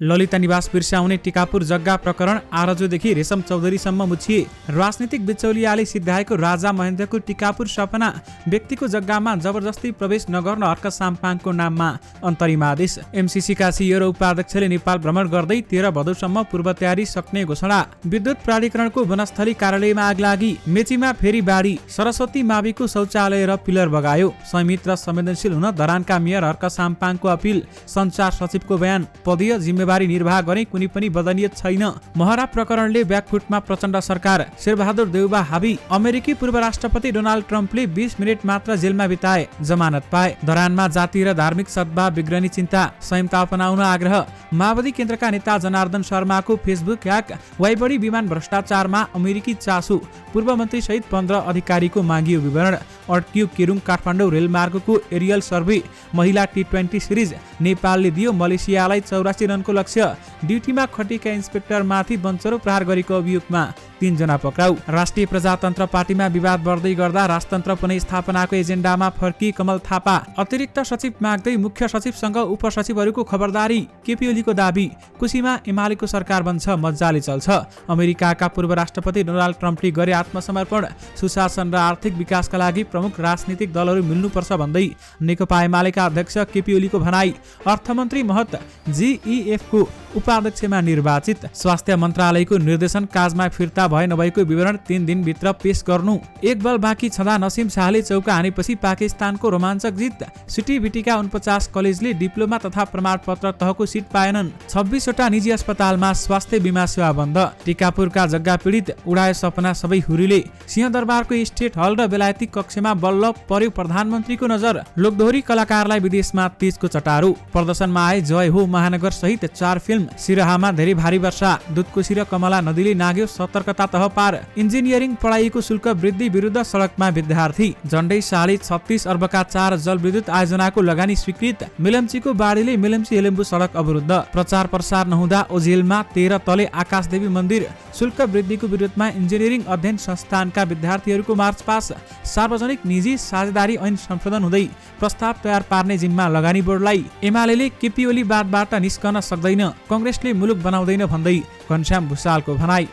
ललिता निवास बिर्साउने टिकापुर जग्गा प्रकरण आरजोदेखि रेशम चौधरीसम्म मुछिए। राजनीतिक बिचौलियाले सिद्ध्याएको राजा महेन्द्रको टिकापुर सपना व्यक्तिको जग्गामा जबरजस्ती प्रवेश नगर्न हर्क साम्पाङको नाममा अन्तरिम आदेश। एमसीसीका सीईओ र उपाध्यक्षले नेपाल भ्रमण गर्दै 13 भदौसम्म पूर्व तयारी सक्ने घोषणा। विद्युत प्राधिकरणको वनस्थली कार्यालयमा आगलागी, मेचीमा फेरि बाढी, सरस्वती माविको शौचालय र पिलर बगायो। संयमित र संवेदनशील हुन धरानका मेयर हर्क साम्पाङको अपिल। सञ्चार सचिवको बयान, पदीय जिम्मेवारी निर्वाह गर्ने कुनै पनि बदनियत छैन। महरा प्रकरणले ब्याकफुटमा प्रचण्ड सरकार। शेरबहादुर देउबा हाबी। अमेरिकी पूर्व राष्ट्रपति डोनाल्ड ट्रम्पले 20 मिनेट मात्र जेलमा बिताए, जमानत पाए। धरानमा जाति र धार्मिक सद्भाव बिग्रने चिन्ता, संयमता अपनाउन आग्रह। माओवादी केन्द्रका नेता जनार्दन शर्माको फेसबुक ह्याक। वाइबडी विमान भ्रष्टाचारमा अमेरिकी चासो। पूर्व मन्त्री सहित 15 अधिकारीको मागियो विवरण। अड्कियो केरुङ काठमाडौँ रेलमार्गको एरियल सर्वे। महिला T20 सिरिज नेपालले दियो मलेसियालाई 84 रनको लक्ष्य। ड्युटीमा खटेका इन्सपेक्टरमाथि बञ्चरो प्रहार गरेको अभियोगमा 3 जना पक्राउ। राष्ट्रिय प्रजातन्त्र पार्टीमा विवाद बढ्दै गर्दा राजतन्त्र पुनर्स्थापनाको एजेन्डामा फर्की कमल थापा। अतिरिक्त सचिव माग्दै मुख्य सचिवसँग उपसचिवहरूको खबरदारी। केपी ओलीको दाबी, कुशीमा एमालेको सरकार बन्छ, मजाले चल्छ। अमेरिकाका पूर्व राष्ट्रपति डोनाल्ड ट्रम्पले गरे आत्मसमर्पण। सुशासन र आर्थिक विकासका लागि प्रमुख राजनीतिक दलहरू मिल्नुपर्छ भन्दै नेकपा एमालेका अध्यक्ष केपी ओलीको भनाई। अर्थमन्त्री महत जीईएफको उपाध्यक्षमा निर्वाचित। स्वास्थ्य मन्त्रालयको निर्देशन काजमा फिर्ता भए नभएको विवरण 3 दिनभित्र पेश गर्नु। एक बल बाँकी छँदा नसिम शाहले चौका हानेपछि पाकिस्तानको रोमाञ्चक जित। सिटीबिटीका 49 कलेजले डिप्लोमा तथा प्रमाणपत्र तहको सिट पाएनन्। 26 वटा निजी अस्पतालमा स्वास्थ्य बीमा सेवा बन्द। टिकापुरका जग्गा पीडित, उडाए सपना सबै हुरीले। सिंहदरबारको स्टेट हल र बेलायती कक्षमा बल्ल पर्यो प्रधानमन्त्रीको नजर। लोकदोहोरी कलाकारलाई विदेशमा तीजको चटारो। प्रदर्शनमा आए जय हो महानगर सहित 4 फिल्म। सिराहामा धेरै भारी वर्षा। दुधकोशी र कमला नदीले नाग्यो सतर्कता तह पार। इन्जिनियरिङ पढाइको शुल्क वृद्धि विरुद्ध सडकमा विद्यार्थी। झण्डै 36 अर्बका 4 जलविद्युत आयोजनाको लगानी स्वीकृत। मिलम्चीको बाढीले मिलम्ची हेलेम्बु सडक अवरुद्ध। प्रचार प्रसार नहुँदा ओझेलमा 13 तले आकाशदेवी मन्दिर। शुल्क वृद्धिको विरोधमा इन्जिनियरिङ अध्ययन संस्थानका विद्यार्थीहरूको मार्च पास। सार्वजनिक निजी साझेदारी ऐन संशोधन हुँदै प्रस्ताव तयार पार्ने जिम्मा लगानी बोर्डलाई। एमालेले केपी ओली वादबाट निस्कन सक्दैन, कांग्रेसले मुलुक बनाउँदैन भन्दै घनश्याम भुसालको भनाई।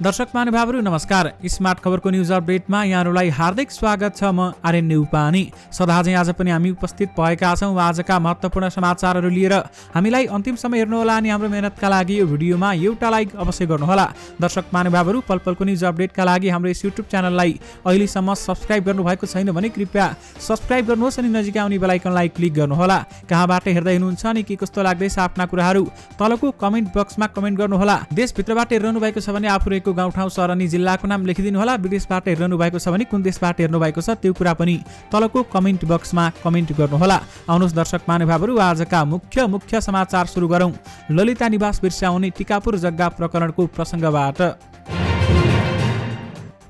दर्शक महानुभावहरू नमस्कार। स्मार्ट खबरको न्युज अपडेटमा यहाँहरूलाई हार्दिक स्वागत छ। म आर्यन नेउपानी। सदाझै आज पनि हामी उपस्थित भएका छौँ आजका महत्त्वपूर्ण समाचारहरू लिएर। हामीलाई अन्तिमसम्म हेर्नुहोला अनि हाम्रो मेहनतका लागि यो भिडियोमा एउटा लाइक अवश्य गर्नुहोला। दर्शक महानुभावहरू पलपलको न्युज अपडेटका लागि हाम्रो यस युट्युब च्यानललाई अहिलेसम्म सब्स्क्राइब गर्नुभएको छैन भने कृपया सब्स्क्राइब गर्नुहोस् अनि नजिक आउने बेल आइकनलाई क्लिक गर्नुहोला। कहाँबाट हेर्दै हुनुहुन्छ अनि के कस्तो लाग्दैछ आफ्ना कुराहरू तलको कमेन्ट बक्समा कमेन्ट गर्नुहोला। देशभित्रबाट हेर्नु भएको छ भने आफू रहेको गाउँठाउँ सहर अनि जिल्लाको नाम लेखिदिनु होला। विदेशबाट हेर्नु भएको छ भने कुन देशबाट हेर्नु भएको छ त्यो कुरा पनि तलको कमेन्ट बक्समा कमेन्ट गर्नुहोला। आउनुहोस् दर्शक महानुभावहरू आजका मुख्य समाचार सुरु गरौँ। ललिता निवास बिर्साउने टिकापुर जग्गा प्रकरणको प्रसङ्गबाट।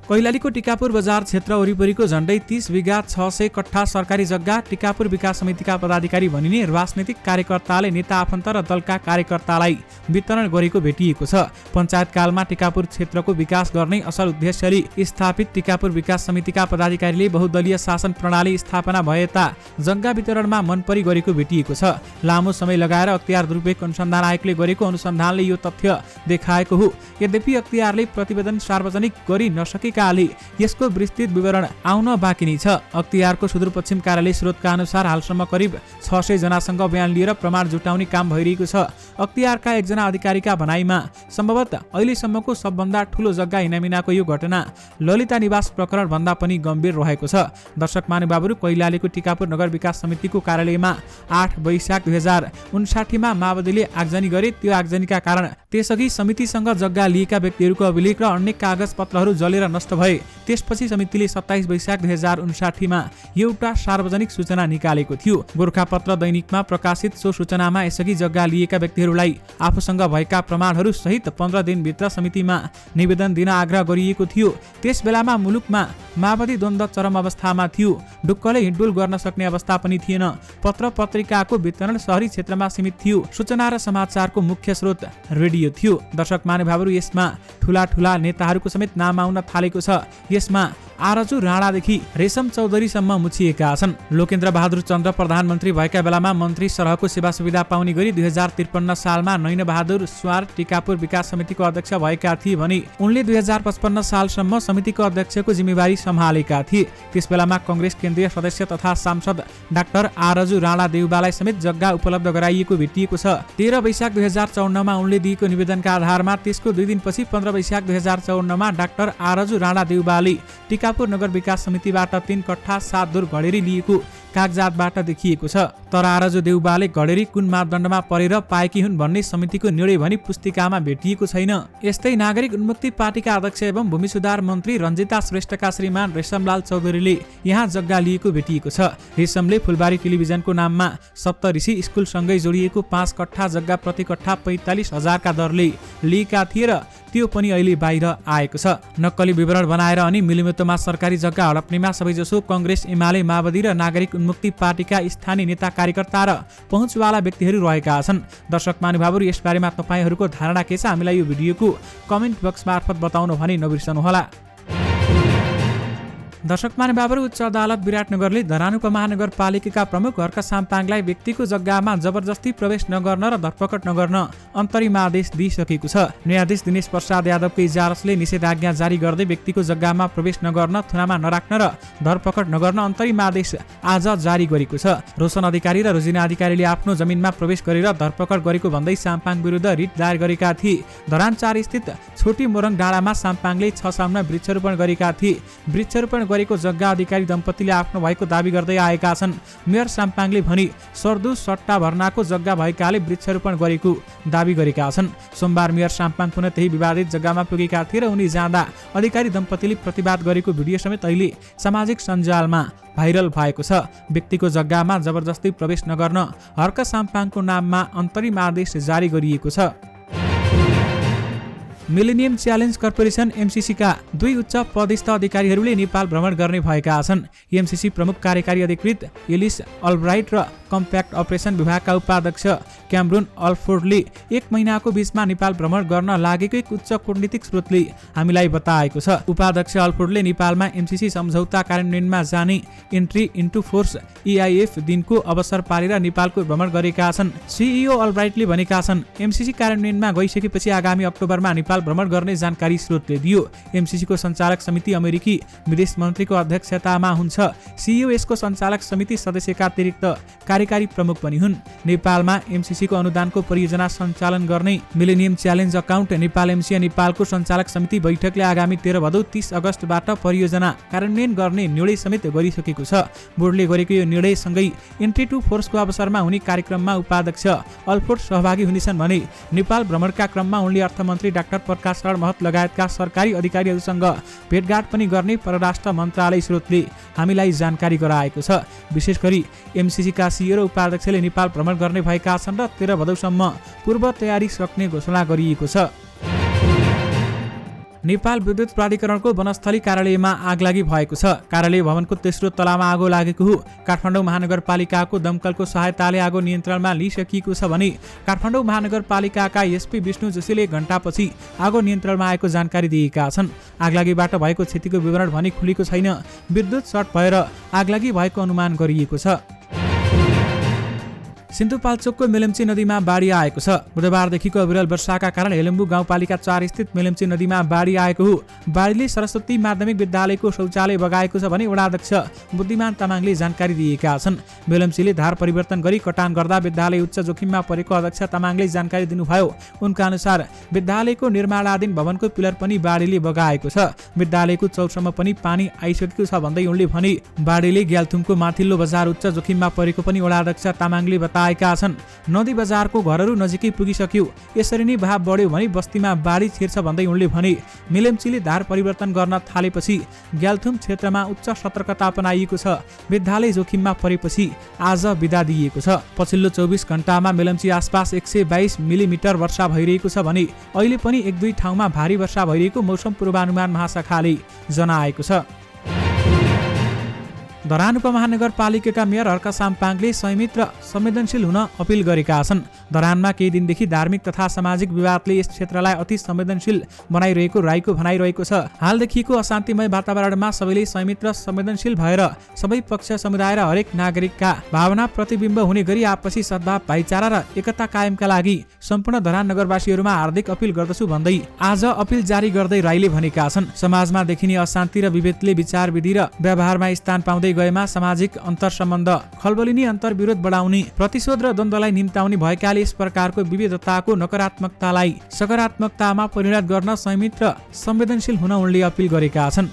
कैलालीको टिकापुर बजार क्षेत्र वरिपरिको झण्डै 30 बिघा 600 कट्ठा सरकारी जग्गा टिकापुर विकास समितिका पदाधिकारी भनिने राजनीतिक कार्यकर्ताले नेता आफन्त र दलका कार्यकर्तालाई वितरण गरेको भेटिएको छ। पञ्चायतकालमा टिकापुर क्षेत्रको विकास गर्ने असल उद्देश्यले स्थापित टिकापुर विकास समितिका पदाधिकारीले बहुदलीय शासन प्रणाली स्थापना भएता जग्गा वितरणमा मनपरी गरेको भेटिएको छ। लामो समय लगाएर अख्तियार दुरुपयोग अनुसन्धान आयोगले गरेको अनुसन्धानले यो तथ्य देखाएको हो। यद्यपि अख्तियारले प्रतिवेदन सार्वजनिक गरी नसकेकाले यसको विस्तृत विवरण आउन बाँकी नै छ। अख्तियारको सुदूरपश्चिम कार्यालय स्रोतका अनुसार हालसम्म करिब 600 जनासँग बयान लिएर प्रमाण जुटाउने काम भइरहेको छ। अख्तियारका एकजना अधिकारीका भनाइमा सम्भवतः अहिलेसम्मको सबभन्दा ठूलो जग्गा हिनामिनाको यो घटना ललिता निवास प्रकरण भन्दा पनि गम्भीर रहेको छ। दर्शक महानुभावहरू कैलालीको टिकापुर नगर विकास समितिको कार्यालयमा 8 वैशाख 2059 मा माओवादीले आगजनी गरे। त्यो आगजनीका कारण त्यसअघि समितिसँग जग्गा लिएका व्यक्तिहरूको अभिलेख र अन्य कागज पत्रहरू जलेर नष्ट भए। त्यसपछि समितिले 27 वैशाख 2059 मा एउटा सार्वजनिक सूचना निकालेको थियो। गोरखापत्र दैनिकमा प्रकाशित सो सूचनामा यसअघि जग्गा लिएका व्यक्तिहरूलाई आफूसँग भएका प्रमाणहरू सहित 15 दिनभित्र समितिमा निवेदन दिन आग्रह गरिएको थियो। त्यस बेलामा मुलुकमा माओवादी द्वन्द्व चरम अवस्थामा थियो। ढुक्कले हिँडडुल गर्न सक्ने अवस्था पनि थिएन। पत्र पत्रिकाको वितरण शहरी क्षेत्रमा सीमित थियो। सूचना र समाचारको मुख्य स्रोत रेडियो थियो। दर्शक महानुभावहरू यसमा ठूला नेताहरूको समेत नाम आउन थालेको भएको छ। यसमा आरजु राणादेखि रेशम चौधरीसम्म मुछिएका छन्। लोकेन्द्र बहादुर चन्द्र प्रधानमन्त्री भएका बेलामा मन्त्री सरहको सेवा सुविधा पाउने गरी 2053 सालमा नैन बहादुर स्वार टिकापुर विकास समितिको अध्यक्ष भएका थिए भने उनले 2055 सालसम्म समितिको अध्यक्षको जिम्मेवारी सम्हालेका थिए। त्यसबेलामा कांग्रेस केन्द्रीय सदस्य तथा सांसद डाक्टर आरजु राणा देउबालाई समेत जग्गा उपलब्ध गराइएको भेटिएको छ। 13 वैशाख 2054 मा उनले दिएको निवेदनका आधारमा त्यसको 2 दिनपछि 15 वैशाख 2054 मा डाक्टर आरजु राणा देउबाले टिकापुर नगर विकास समितिबाट 3 कट्ठा 7 धुर घडेरी लिएको कागजातबाट देखिएको छ। तर आरजु देउबाले घडेरी कुन मापदण्डमा परेर पाएकी हुन् भन्ने समितिको निर्णय भनी पुस्तिकामा भेटिएको छैन। यस्तै नागरिक उन्मुक्ति पार्टीका अध्यक्ष एवं भूमि सुधार मन्त्री रञ्जिता श्रेष्ठका श्रीमान रेशमलाल चौधरीले यहाँ जग्गा लिएको भेटिएको छ। रेशमले फुलबारी टेलिभिजनको नाममा सप्तऋषि स्कुलसँगै जोडिएको 5 कट्ठा जग्गा प्रति कट्ठा 45,000 का दरले लिएका थिए र त्यो पनि अहिले बाहिर आएको छ। नक्कली विवरण बनाएर अनि मिलिमितोमा सरकारी जग्गा हडप्नेमा सबैजसो कांग्रेस, एमाले, माओवादी र नागरिक उन्मुक्ति पार्टीका स्थानीय नेता कार्यकर्ता र पहुँचवाला व्यक्तिहरू रहेका छन्। दर्शक महानुभावहरू, यसबारेमा तपाईहरूको धारणा के छ? हामीलाई यो भिडियोको कमेन्ट बक्स मार्फत बताउनु भनी नबिर्सनुहोला। दर्शक महानुभावहरू, उच्च अदालत विराटनगरले धरान उपमहानगरपालिकाका प्रमुख हर्क साम्पाङलाई व्यक्तिको जग्गामा जबरजस्ती प्रवेश नगर्न र धरपकड नगर्न अन्तरिम आदेश दिइसकेको छ। न्यायाधीश दिनेश प्रसाद यादवको इजलासले निषेधाज्ञा जारी गर्दै व्यक्तिको जग्गामा प्रवेश नगर्न, थुनामा नराख्न र धरपकड नगर्न अन्तरिम आदेश आज जारी गरेको छ। रोशन अधिकारी र रोजिना अधिकारीले आफ्नो जमिनमा प्रवेश गरेर धरपकड गरेको भन्दै साम्पाङ विरुद्ध रिट दायर गरेका थिए। धरान 4 स्थित छोटी मोरङ डाँडामा साम्पाङले 6 सालमा वृक्षारोपण गरेका थिए। वृक्षारोपण गरेको जग्गा अधिकारी दम्पतिले आफ्नो भएको दाबी गर्दै आएका छन्। मेयर साम्पाङले भने सर्दु सट्टा भर्नाको जग्गा भएकाले वृक्षारोपण गरेको दाबी गरेका छन्। सोमबार मेयर साम्पाङ पुनः त्यही विवादित जग्गामा पुगेका थिए र उनी जाँदा अधिकारी दम्पतिले प्रतिवाद गरेको भिडियो समेत अहिले सामाजिक सञ्जालमा भाइरल भएको छ। व्यक्तिको जग्गामा जबरजस्ती प्रवेश नगर्न हर्क साम्पाङको नाममा अन्तरिम आदेश जारी गरिएको छ। मिलेनियम च्यालेन्ज कर्पोरेसन एमसीसी का 2 उच्च पदस्थ अधिकारीहरूले नेपाल भ्रमण गर्ने भएका छन्। एमसीसी प्रमुख कार्यकारी अधिकृत एलिस अल्ब्राइट र कम्प्याक्ट अपरेसन विभागका उपाध्यक्ष क्यामरुन अल्फोर्डले 1 महिनाको बीचमा नेपाल भ्रमण गर्न लागेको एक उच्च कूटनीतिक स्रोतले हामीलाई बताएको छ। उपाध्यक्ष अल्फोर्डले नेपालमा एमसीसी सम्झौता कार्यान्वयनमा जाने इन्ट्री इन्टु फोर्स EIF दिनको अवसर पारेर नेपालको भ्रमण गरेका छन्। सीईओ अल्ब्राइटले भनेका छन्, एमसीसी कार्यान्वयनमा गइसकेपछि आगामी अक्टोबरमा नेपाल भ्रमण गर्ने जानकारी स्रोतले दियो। एमसीसी को सञ्चालक समिति अमेरिकी विदेश मन्त्रीको अध्यक्षतामा हुन्छ। सीईओ यसको सञ्चालक समिति सदस्यका अतिरिक्त कार्यकारी प्रमुख पनि हुन्। नेपालमा एमसीसी को अनुदानको परियोजना सञ्चालन गर्ने मिलेनियम च्यालेन्ज अकाउन्ट नेपाल एमसिया नेपालको सञ्चालक समिति बैठकले आगामी 13 भदौ 30 अगस्तबाट परियोजना कार्यान्वयन गर्ने निर्णय समेत गरिसकेको छ। बोर्डले गरेको यो निर्णयसँगै इन्ट्री टु फोर्सको अवसरमा हुने कार्यक्रममा उपाध्यक्ष अल्फोर्ड सहभागी हुनेछन् भने नेपाल भ्रमणका क्रममा उनले अर्थमन्त्री डाक्टर प्रकाश शरण महत लगायतका सरकारी अधिकारीहरूसँग भेटघाट पनि गर्ने परराष्ट्र मन्त्रालय स्रोतले हामीलाई जानकारी गराएको छ। विशेष गरी एमसीसी का सीईओ र उपाध्यक्षले नेपाल भ्रमण गर्ने भएका छन् र 13 भदौसम्म पूर्व तयारी सक्ने घोषणा गरिएको छ। नेपाल विद्युत प्राधिकरणको वनस्थली कार्यालयमा आगलागी भएको छ। कार्यालय भवनको तेस्रो तलामा आगो लागेको हो। काठमाडौँ महानगरपालिकाको दमकलको सहायताले आगो नियन्त्रणमा लिइसकिएको छ भने काठमाडौँ महानगरपालिकाका एसपी विष्णु जोशीले घण्टापछि आगो नियन्त्रणमा आएको जानकारी दिएका छन्। आगलागीबाट भएको क्षतिको विवरण भने खुलेको छैन। विद्युत सर्ट भएर आगलागी भएको अनुमान गरिएको छ। सिन्धुपाल्चोकको मेलम्ची नदीमा बाढी आएको छ। बुधबारदेखिको अविरल वर्षाका कारण हेलम्बु गाउँपालिका 4 स्थित मेलम्ची नदीमा बाढी आएको हो। बाढीले सरस्वती माध्यमिक विद्यालयको शौचालय बगाएको छ भने वडाध्यक्ष बुद्धिमान तामाङले जानकारी दिएका छन्। मेलम्चीले धार परिवर्तन गरी कटान गर्दा विद्यालय उच्च जोखिममा परेको अध्यक्ष तामाङले जानकारी दिनुभयो। उनका अनुसार विद्यालयको निर्माणाधीन भवनको पिलर पनि बाढीले बगाएको छ। विद्यालयको चौरसम्म पनि पानी आइसकेको छ भन्दै उनले भने बाढीले ग्याल्थुमको माथिल्लो बजार उच्च जोखिममा परेको पनि वडाध्यक्ष तामाङले आएका छन्। नदी बजारको घरहरू नजिकै पुगिसक्यो। यसरी नै भाव बढ्यो भने बस्तीमा बाढी छिर्छ भन्दै उनले भने मेलम्चीले धार परिवर्तन गर्न थालेपछि ग्याल्थुम क्षेत्रमा उच्च सतर्कता अपनाइएको छ। विद्यालय जोखिममा परेपछि आज बिदा दिइएको छ। पछिल्लो 24 घण्टामा मेलम्ची आसपास 122 मिलिमिटर वर्षा भइरहेको छ भने अहिले पनि 1-2 ठाउँमा भारी वर्षा भइरहेको मौसम पूर्वानुमान महाशाखाले जनाएको छ। धरान उपमहानगरपालिकाका मेयर हर्कसाम पाङले संयमित र संवेदनशील हुन अपिल गरेका छन्। धरानमा केही दिनदेखि धार्मिक तथा सामाजिक विवादले यस क्षेत्रलाई अति संवेदनशील बनाइरहेको राईको भनाइरहेको छ। हाल देखिएको अशान्तिमय वातावरणमा सबैले संयमित र संवेदनशील भएर सबै पक्ष समुदाय र हरेक नागरिकका भावना प्रतिबिम्ब हुने गरी आपसी सद्भाव भाइचारा र एकता कायमका लागि सम्पूर्ण धरान नगरवासीहरूमा हार्दिक अपिल गर्दछु भन्दै आज अपिल जारी गर्दै राईले भनेका छन्। समाजमा देखिने अशान्ति र विभेदले विचार विधि र व्यवहारमा स्थान पाउँदै गएमा सामाजिक अन्तरसम्बन्ध खलबलिने अन्तर्विरोध बढाउने प्रतिशोध र द्वन्द्वलाई निम्ताउने भएकाले यस प्रकारको विविधताको नकारात्मकतालाई सकारात्मकतामा परिणत गर्न संयमित र संवेदनशील हुन उनले अपिल गरेका छन्।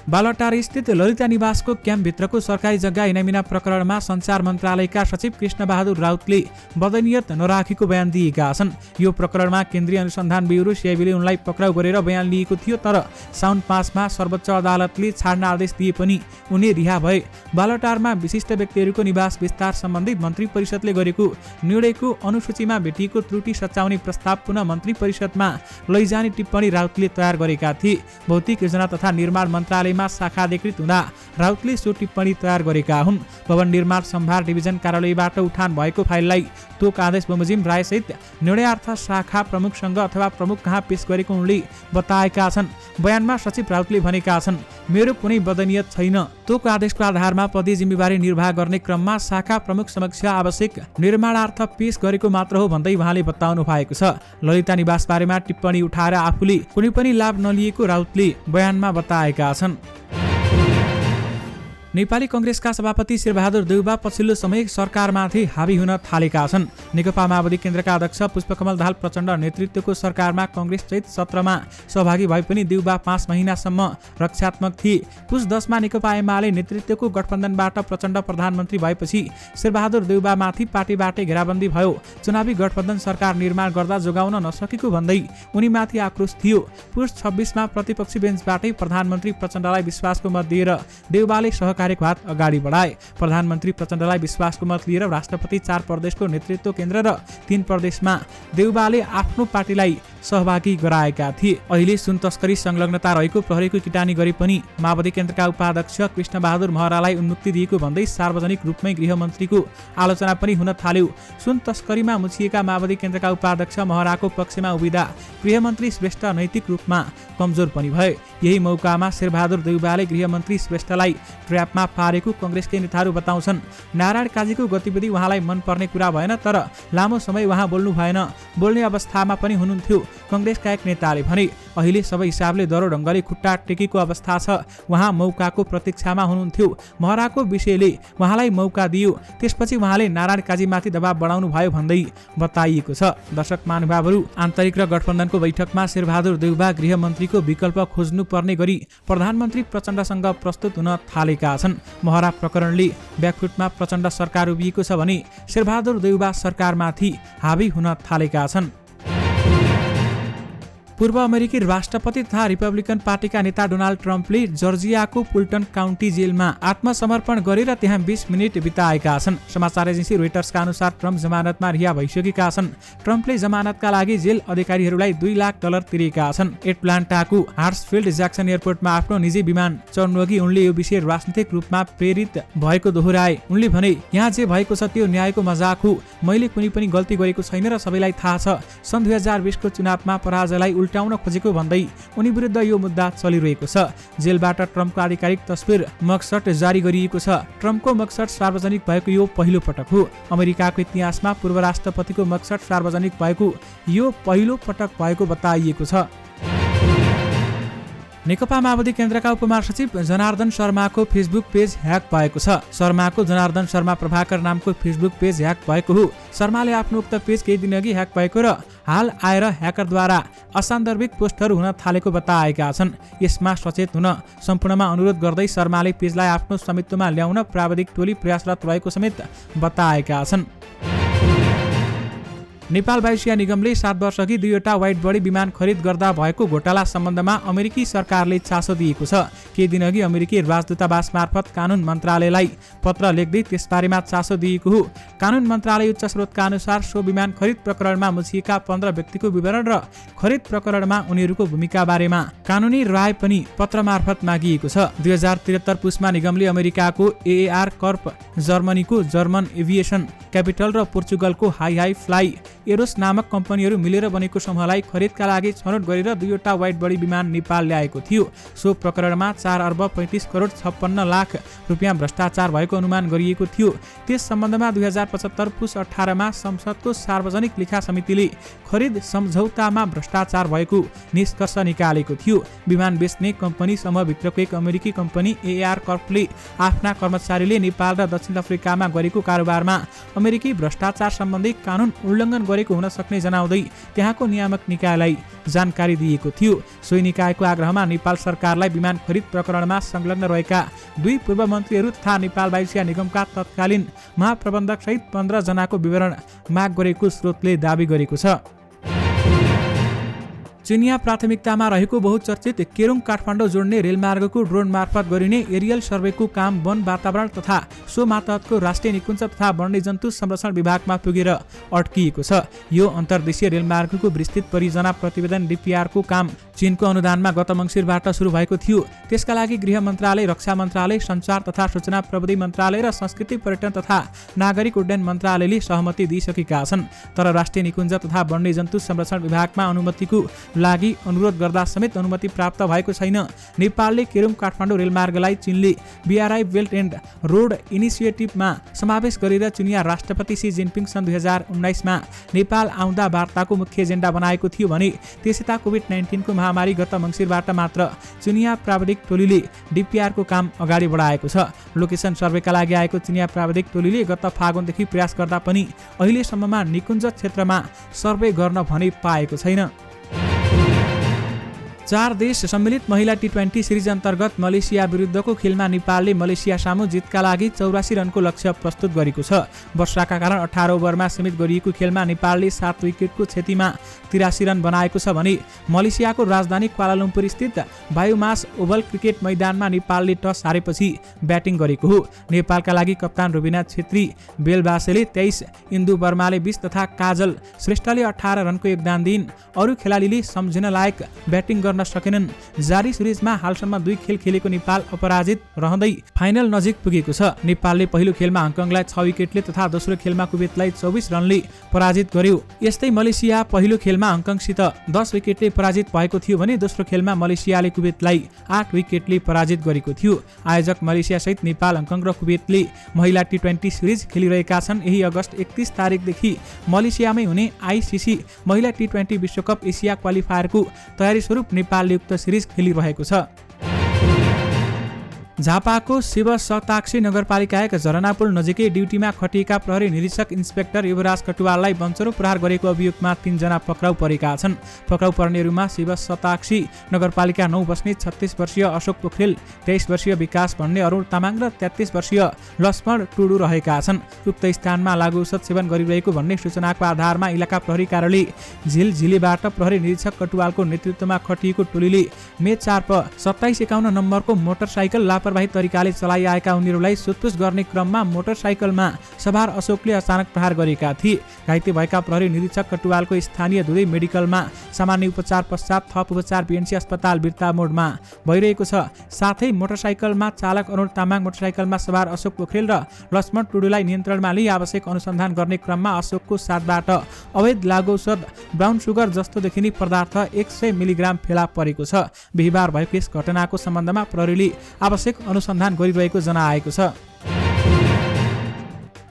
बालटार स्थित ललिता निवासको क्याम्पभित्रको सरकारी जग्गा इनामिना प्रकरणमा सञ्चार मन्त्रालयका सचिव कृष्णबहादुर राउतले बदनियत नराखेको बयान दिएका छन्। यो प्रकरणमा केन्द्रीय अनुसन्धान ब्युरो सिआइबीले उनलाई पक्राउ गरेर बयान लिएको थियो, तर साउन 5 मा सर्वोच्च अदालतले छाड्न आदेश दिए पनि उनी रिहा भए। बालटारमा विशिष्ट व्यक्तिहरूको निवास विस्तार सम्बन्धी मन्त्री परिषदले गरेको निर्णयको अनुसूचीमा भेटिएको त्रुटि सच्याउने प्रस्ताव पुनः मन्त्री परिषदमा लैजाने टिप्पणी राउतले तयार गरेका थिए। भौतिक योजना तथा निर्माण मन्त्रालय शाखा अधिकृत हुँदा राउतले सो टिप्पणी तयार गरेका हुन्। भवन निर्माण सम्भार डिभिजन कार्यालयबाट उठान भएको फाइललाई तोक आदेश बमोजिम रायसहित निर्णयार्थ शाखा प्रमुखसँग अथवा प्रमुख कहाँ पेश गरेको उनले बताएका छन्। बयानमा सचिव राउतले भनेका छन्, मेरो कुनै बदनियत छैन। तोक आदेशको आधारमा पदीय जिम्मेवारी निर्वाह गर्ने क्रममा शाखा प्रमुख समक्ष आवश्यक निर्माणार्थ पेश गरेको मात्र हो भन्दै उहाँले बताउनु भएको छ। ललिता निवास बारेमा टिप्पणी उठाएर आफूले कुनै पनि लाभ नलिएको राउतले बयानमा बताएका छन्। नेपाली कंग्रेसका सभापति शेरबहादुर देउबा पछिल्लो समय सरकारमाथि हावी हुन थालेका छन्। नेकपा माओवादी केन्द्रका अध्यक्ष पुष्पकमल दाहाल प्रचण्ड नेतृत्वको सरकारमा कंग्रेस चैत 17 मा सहभागी भए पनि देउबा 5 महिनासम्म रक्षात्मक थिए। पुस 10 मा नेकपा एमाले नेतृत्वको गठबन्धनबाट प्रचण्ड प्रधानमन्त्री भएपछि शेरबहादुर देउबामाथि पार्टीबाटै घेराबन्दी भयो। चुनावी गठबन्धन सरकार निर्माण गर्दा जोगाउन नसकेको भन्दै उनीमाथि आक्रोश थियो। पुस 26 मा प्रतिपक्षी बेन्चबाटै प्रधानमन्त्री प्रचण्डलाई विश्वासको मत दिएर देउबाले सहकार्यको हात अगाडि बढाए। प्रधानमन्त्री प्रचण्डलाई विश्वासको मत लिएर राष्ट्रपति 4 प्रदेशको नेतृत्व केन्द्र र 3 प्रदेशमा देउबाले आफ्नो पार्टीलाई सहभागी गराएका थिए। अहिले सुन तस्करी संलग्नता रहेको प्रहरीको किटानी गरे पनि माओवादी केन्द्रका उपाध्यक्ष कृष्णबहादुर महरालाई उन्मुक्ति दिएको भन्दै सार्वजनिक रूपमै गृहमन्त्रीको आलोचना पनि हुन थाल्यो। सुन तस्करीमा मुछिएका माओवादी केन्द्रका उपाध्यक्ष महराको पक्षमा उभिँदा गृहमन्त्री श्रेष्ठ नैतिक रूपमा कमजोर पनि भए। यही मौकामा शेरबहादुर देउबाले गृहमन्त्री श्रेष्ठलाई ट्र्यापमा पारेको कंग्रेसकै नेताहरू बताउँछन्। नारायण काजीको गतिविधि उहाँलाई मन पर्ने कुरा भएन, तर लामो समय उहाँ बोल्नु भएन। बोल्ने अवस्थामा पनि हुनुहुन्थ्यो। कंग्रेसका एक नेताले भने, अहिले सबै हिसाबले दरो ढङ्गले खुट्टा टेकेको अवस्था छ। उहाँ मौकाको प्रतीक्षामा हुनुहुन्थ्यो। महराको विषयले उहाँलाई मौका दियो, त्यसपछि उहाँले नारायण काजीमाथि दबाव बढाउनु भयो भन्दै बताइएको छ। दर्शक महानुभावहरू, आन्तरिक र गठबन्धनको बैठकमा शेरबहादुर देउबा गृहमन्त्रीको विकल्प खोज्नु पर्ने गरी प्रधानमन्त्री प्रचण्डसँग प्रस्तुत हुन थालेका छन्। महरा प्रकरणले ब्याकफुटमा प्रचण्ड सरकार उभिएको छ भने शेरबहादुर देउबा सरकारमाथि हावी हुन थालेका छन्। पूर्व अमेरिकी राष्ट्रपति तथा रिपब्लिकन पार्टीका नेता डोनाल्ड ट्रम्पले जर्जियाको पुल्टन काउन्टी जेलमा आत्मसमर्पण गरेर त्यहाँ 20 मिनट बिताएका छन्। समाचार एजेन्सी रोइटर्सका अनुसार ट्रम्प जमानतमा रिहा भइसकेका छन्। ट्रम्पले जमानतका लागि जेल अधिकारीहरूलाई $2 लाख तिरेका छन्। एटलान्टाको हार्ट्सफिल्ड ज्याक्सन एयरपोर्टमा आफ्नो निजी विमान चढ्नुअघि उनले यो विषय राजनीतिक रूपमा प्रेरित भएको दोहोऱ्याए। उनले भने, यहाँ जे भएको छ त्यो न्यायको मजाक हो। मैले कुनै पनि गल्ती गरेको छैन र सबैलाई थाहा छ। सन् 2020 को चुनावमा पराजयलाई उल्टाउन खोजेको भन्दै उनी विरुद्ध यो मुद्दा चलिरहेको छ। जेलबाट ट्रम्पको आधिकारिक तस्बिर मगसट जारी गरिएको छ। ट्रम्पको मगसट सार्वजनिक भएको यो पहिलो पटक हो। अमेरिकाको इतिहासमा पूर्व राष्ट्रपतिको मगसट सार्वजनिक भएको यो पहिलो पटक भएको बताइएको छ। नेकपा माओवादी केन्द्रका उपमहासचिव जनार्दन शर्माको फेसबुक पेज ह्याक भएको छ। शर्माको जनार्दन शर्मा प्रभाकर नामको फेसबुक पेज ह्याक भएको हो। शर्माले आफ्नो उक्त पेज केही दिनअघि ह्याक भएको र हाल आएर ह्याकरद्वारा असान्दर्भिक पोस्टहरू हुन थालेको बताएका छन्। यसमा सचेत हुन सम्पूर्णमा अनुरोध गर्दै शर्माले पेजलाई आफ्नो स्वामित्वमा ल्याउन प्राविधिक टोली प्रयासरत रहेको समेत बताएका छन्। नेपाल वायुसेना निगमले 7 वर्षअघि 2वटा वाइड बडी विमान खरिद गर्दा भएको घोटाला सम्बन्धमा अमेरिकी सरकारले चासो दिएको छ। केही दिनअघि अमेरिकी राजदूतावास मार्फत कानुन मन्त्रालयलाई पत्र लेख्दै त्यसबारेमा चासो दिएको हो। कानुन मन्त्रालय उच्च स्रोतका अनुसार सो विमान खरिद प्रकरणमा मुछिएका 15 व्यक्तिको विवरण र खरिद प्रकरणमा उनीहरूको भूमिका बारेमा कानुनी राय पनि पत्र मार्फत मागिएको छ। 2073 पुसमा निगमले अमेरिकाको एएआर कर्प, जर्मनीको जर्मन एभिएसन क्यापिटल र पोर्चुगलको हाई फ्लाई एरोस नामक कम्पनीहरू मिलेर बनेको समूहलाई खरिदका लागि छनौट गरेर 2वटा वाइड बडी विमान नेपाल ल्याएको थियो। सो प्रकरणमा 4 अर्ब 35 करोड 56 लाख रुपियाँ भ्रष्टाचार भएको अनुमान गरिएको थियो। त्यस सम्बन्धमा 2075 पुस 18 मा संसदको सार्वजनिक लेखा समितिले खरिद सम्झौतामा भ्रष्टाचार भएको निष्कर्ष निकालेको थियो। विमान बेच्ने कम्पनी समूहभित्रको एक अमेरिकी कम्पनी एआर कर्पले आफ्ना कर्मचारीले नेपाल र दक्षिण अफ्रिकामा गरेको कारोबारमा अमेरिकी भ्रष्टाचार सम्बन्धी कानुन उल्लङ्घन गरेको हुन सक्ने जनाउँदै त्यहाँको नियामक निकायलाई जानकारी दिएको थियो। सोही निकायको आग्रहमा नेपाल सरकारलाई विमान खरिद प्रकरणमा संलग्न रहेका 2 पूर्व मन्त्रीहरू तथा नेपाल वायुसेना निगमका तत्कालीन महाप्रबन्धक सहित 15 जनाको विवरण माग गरेको स्रोतले दावी गरेको छ। चिनिया प्राथमिकतामा रहेको बहुचर्चित केरुङ काठमाडौँ जोड्ने रेलमार्गको ड्रोन मार्फत गरिने एरियल सर्वेको काम वन वातावरण तथा सो मातहतको राष्ट्रिय निकुञ्ज तथा वन्यजन्तु संरक्षण विभागमा पुगेर अड्किएको छ। यो अन्तर्देशीय रेलमार्गको विस्तृत परियोजना प्रतिवेदन डिपिआरको काम चीनको अनुदानमा गत मङ्सिरबाट सुरु भएको थियो। त्यसका लागि गृह मन्त्रालय, रक्षा मन्त्रालय, सञ्चार तथा सूचना प्रविधि मन्त्रालय र संस्कृति पर्यटन तथा नागरिक उड्डयन मन्त्रालयले सहमति दिइसकेका छन्। तर राष्ट्रिय निकुञ्ज तथा वन्यजन्तु संरक्षण विभागमा अनुमतिको लागि अनुरोध गर्दा समेत अनुमति प्राप्त भएको छैन। नेपालले केरुङ काठमाडौँ रेलमार्गलाई चीनले बीआरआई बेल्ट एन्ड रोड इनिसिएटिभमा समावेश गरेर चिनिया राष्ट्रपति सी जिनपिङ सन् 2019 मा नेपाल आउँदा वार्ताको मुख्य एजेन्डा बनाएको थियो भने त्यसयता कोभिड-19 को महामारी गत मङ्सिरबाट मात्र चिनिया प्राविधिक टोलीले डिपिआरको काम अगाडि बढाएको छ। लोकेसन सर्वेका लागि आएको चिनिया प्राविधिक टोलीले गत फागुनदेखि प्रयास गर्दा पनि अहिलेसम्ममा निकुञ्ज क्षेत्रमा सर्वे गर्न भने पाएको छैन। 4 देश सम्मिलित महिला टी20 सिरिज अन्तर्गत मलेसिया विरुद्धको खेलमा नेपालले मलेसिया सामु जितका लागि 84 रनको लक्ष्य प्रस्तुत गरेको छ। वर्षाका कारण 18 ओभरमा सीमित गरिएको खेलमा नेपालले 7 विकेटको क्षतिमा 83 रन बनाएको छ भने मलेसियाको राजधानी क्वालालम्पुर स्थित बायोमास ओभल क्रिकेट मैदानमा नेपालले टस हारेपछि ब्याटिङ गरेको हो। नेपालका लागि कप्तान रुबिना छेत्री बेलबासेले 23, इन्दु वर्माले 20 तथा काजल श्रेष्ठले 18 रनको योगदान दिइन्। अरू खेलाडीले सम्झिन लायक ब्याटिङ गर्न सकेनन्। जारी सिरिजमा हालसम्म 2 खेल खेलेको नेपाल अपराजित रहँदै फाइनल नजिक पुगेको छ। नेपालले पहिलो खेलमा हङकङलाई 6 विकेटले तथा दोस्रो खेलमा कुवेतलाई 24 रनले पराजित गर्यो। यस्तै मलेसिया पहिलो खेलमा हङकङसित 10 विकेटले पराजित भएको थियो भने दोस्रो खेलमा मलेसियाले कुवेतलाई 8 विकेटले पराजित गरेको थियो। आयोजक मलेसिया सहित नेपाल, हङकङ र कुवेतले महिला टी20 सिरिज खेलिरहेका छन्। यही अगस्त 31 तारिकदेखि मलेसियामै हुने आइसिसी महिला टी20 विश्वकप एसिया क्वालिफायरको तयारी स्वरूप नेपालले उक्त सिरिज खेलिरहेको छ। झापाको शिव शताक्षी नगरपालिका 1 झरनापुल नजिकै ड्युटीमा खटिएका प्रहरी निरीक्षक इन्सपेक्टर युवराज कटुवाललाई वञ्चरो प्रहार गरेको अभियोगमा 3 जना पक्राउ परेका छन्। पक्राउ पर्नेहरूमा शिव शताक्षी नगरपालिका 9 बस्ने 36 वर्षीय अशोक पोखरेल, 23 वर्षीय विकास भन्ने अरुण तामाङ र 33 वर्षीय लक्ष्मण टुडु रहेका छन्। उक्त स्थानमा लागु औषध सेवन गरिरहेको भन्ने सूचनाको आधारमा इलाका प्रहरी कार्यालय झिलझिलीबाट प्रहरी निरीक्षक कटुवालको नेतृत्वमा खटिएको टोलीले मे 4 2751 नम्बरको मोटरसाइकल लापरवाही तरिकाले चलाइआएका उनीहरूलाई सोधपुछ गर्ने क्रममा मोटरसाइकलमा सवार अशोकले अचानक प्रहार गरेका थिए। घाइते भएका प्रहरी निरीक्षक कटुवालको स्थानीय दुवै मेडिकलमा सामान्य उपचार पश्चात थप उपचार बीएनसी अस्पताल बिर्ता मोडमा भइरहेको छ। साथै मोटरसाइकलमा चालक अरुण तामाङ, मोटरसाइकलमा सवार अशोक पोखरेल र लक्ष्मण टुडुलाई नियन्त्रणमा लिई आवश्यक अनुसन्धान गर्ने क्रममा अशोकको साथबाट अवैध लागु औषध ब्राउन सुगर जस्तो देखिने पदार्थ 100 मिलिग्राम फेला परेको छ। बिहिबार भएको यस घटनाको सम्बन्धमा प्रहरीले आवश्यक अनुसन्धान गरिरहेको जनाएको छ।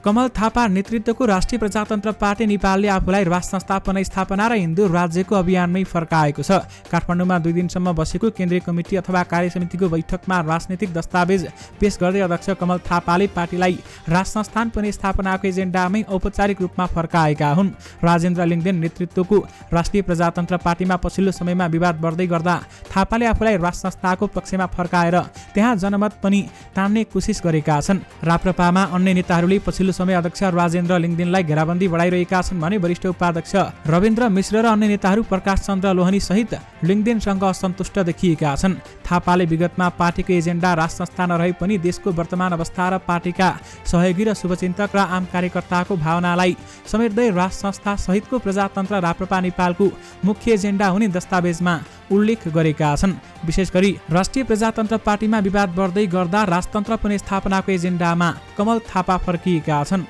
कमल थापा नेतृत्वको राष्ट्रिय प्रजातन्त्र पार्टी नेपालले आफूलाई राष्ट्र संस्था पुनर्स्थापना र हिन्दू राज्यको अभियानमै फर्काएको छ। काठमाडौँमा 2 दिनसम्म बसेको केन्द्रीय कमिटी अथवा कार्यसमितिको बैठकमा राजनीतिक दस्तावेज पेश गर्दै अध्यक्ष कमल थापाले पार्टीलाई राष्ट्र संस्थान पुनर्स्थापनाको एजेन्डामै औपचारिक रूपमा फर्काएका हुन्। राजेन्द्र लिङ्गदेन नेतृत्वको राष्ट्रिय प्रजातन्त्र पार्टीमा पछिल्लो समयमा विवाद बढ्दै गर्दा थापाले आफूलाई राष्ट्र संस्थाको पक्षमा फर्काएर त्यहाँ जनमत पनि तान्ने कोसिस गरेका छन्। राप्रपामा अन्य नेताहरूले पछिल्लो समय अध्यक्ष राजेन्द्र लिङदेनलाई घेराबन्दी बढाइरहेका छन् भने वरिष्ठ उपाध्यक्ष रविन्द्र मिश्र र अन्य नेताहरू प्रकाश चन्द्र लोहनी सहित लिङदेनसँग असन्तुष्ट देखिएका छन्। थापाले विगतमा पार्टीको एजेन्डा राज संस्था नरहे पनि देशको वर्तमान अवस्था र पार्टीका सहयोगी र शुभचिन्तक र आम कार्यकर्ताको भावनालाई समेट्दै राज संस्था सहितको प्रजातन्त्र राप्रपा नेपालको मुख्य एजेन्डा हुने दस्तावेजमा उल्लेख गरेका छन्। विशेष गरी राष्ट्रिय प्रजातन्त्र पार्टीमा विवाद बढ्दै गर्दा राजतन्त्र पुनर्स्थापनाको एजेन्डामा कमल थापा फर्किएका छन्।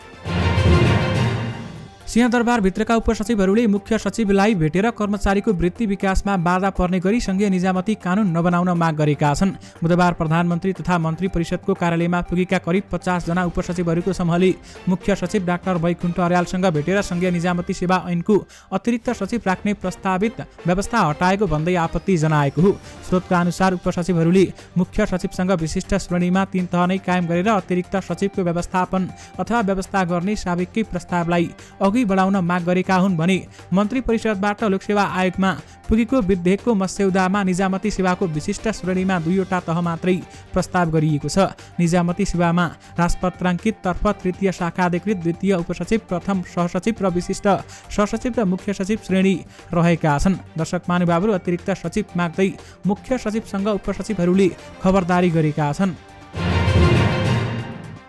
सिंहदरबारभित्रका उपसचिवहरूले मुख्य सचिवलाई भेटेर कर्मचारीको वृत्ति विकासमा बाधा पर्ने गरी संघीय निजामती कानून नबनाउन माग गरेका छन्। बुधबार प्रधानमन्त्री तथा मन्त्री परिषदको कार्यालयमा पुगेका करिब 50 जना उपसचिवहरूको समूहले मुख्य सचिव डाक्टर वैकुण्ठ अर्यालसँग भेटेर संघीय निजामती सेवा ऐनको अतिरिक्त सचिव राख्ने प्रस्तावित व्यवस्था हटाएको भन्दै आपत्ति जनाएको हो। स्रोतका अनुसार उपसचिवहरूले मुख्य सचिवसँग विशिष्ट श्रेणीमा 3 तह नै कायम गरेर अतिरिक्त सचिवको व्यवस्थापन अथवा व्यवस्था गर्ने साबिककै प्रस्तावलाई अघि बढाउन माग गरेका हुन् भने मन्त्री परिषदबाट लोकसेवा आयोगमा पुगेको विधेयकको मस्यौदामा निजामती सेवाको विशिष्ट श्रेणीमा 2वटा तह मात्रै प्रस्ताव गरिएको छ। निजामती सेवामा राजपत्राङ्कित तर्फ तृतीय शाखा अधिकृत, द्वितीय उपसचिव, प्रथम सहसचिव र विशिष्ट सहसचिव र मुख्य सचिव श्रेणी रहेका छन्। दर्शक महानुभावहरू, अतिरिक्त सचिव माग्दै मुख्य सचिवसँग उपसचिवहरूले खबरदारी गरेका छन्।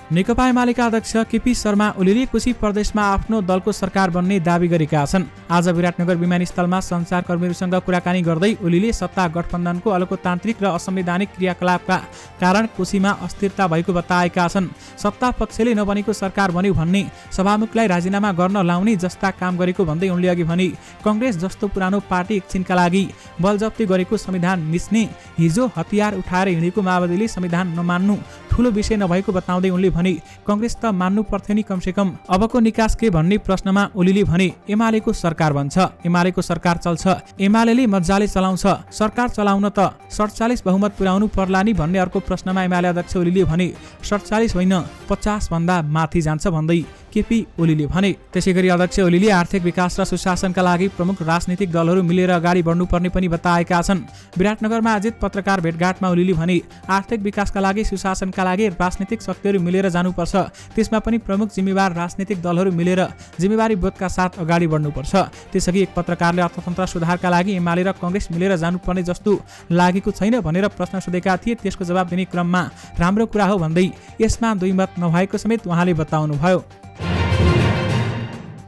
नेकपा एमालेका अध्यक्ष केपी शर्मा ओलीले कोशी प्रदेशमा आफ्नो दलको सरकार बन्ने दावी गरेका छन्। आज विराटनगर विमानस्थलमा सञ्चारकर्मीहरूसँग कुराकानी गर्दै ओलीले सत्ता गठबन्धनको अलोकतान्त्रिक र असंवैधानिक क्रियाकलापका कारण कोशीमा अस्थिरता भएको बताएका छन्। सत्ता पक्षले नबनेको सरकार बन्यो भन्ने, सभामुखलाई राजीनामा गर्न लाउने जस्ता काम गरेको भन्दै उनले अघि भने कांग्रेस जस्तो पुरानो पार्टी एकछिनका लागि बलजफ्ती गरेको संविधान मिच्ने, हिजो हतियार उठाएर हिँडेको माओवादीले संविधान नमान्नु ठूलो विषय नभएको बताउँदै उनले भने कांग्रेस त मान्नु पर्थ्यो नि कमसेकम, अबको निकास के भन्ने प्रश्नमा ओलीले भने एमालेको सरकार बन्छ, एमालेको सरकार चल्छ, एमालेले मजाले चलाउँछ, सरकार चलाउन त 47 बहुमत पुर्याउनु पर्ला नि भन्ने अर्को प्रश्नमा एमाले अध्यक्ष ओलीले भने 47 होइन 50 भन्दा माथि जान्छ भन्दै केपी ओलीले भने। त्यसैगरी अध्यक्ष ओलीले आर्थिक विकास र सुशासनका लागि प्रमुख राजनीतिक दलहरू मिलेर अगाडि बढ्नुपर्ने पनि बताएका छन्। विराटनगरमा आयोजित पत्रकार भेटघाटमा ओलीले भने आर्थिक विकासका लागि, सुशासनका लागि राजनीतिक शक्तिहरू मिलेर जानुपर्छ, त्यसमा पनि प्रमुख जिम्मेवार राजनीतिक दलहरू मिलेर जिम्मेवारी बोधका साथ अगाडि बढ्नुपर्छ। त्यसअघि एक पत्रकारले अर्थतन्त्र सुधारका लागि एमाले र कांग्रेस मिलेर जानुपर्ने जस्तो लागेको छैन भनेर प्रश्न सोधेका थिए। त्यसको जवाब दिने क्रममा राम्रो कुरा हो भन्दै यसमा दुई मत नभएको समेत उहाँले बताउनुभयो।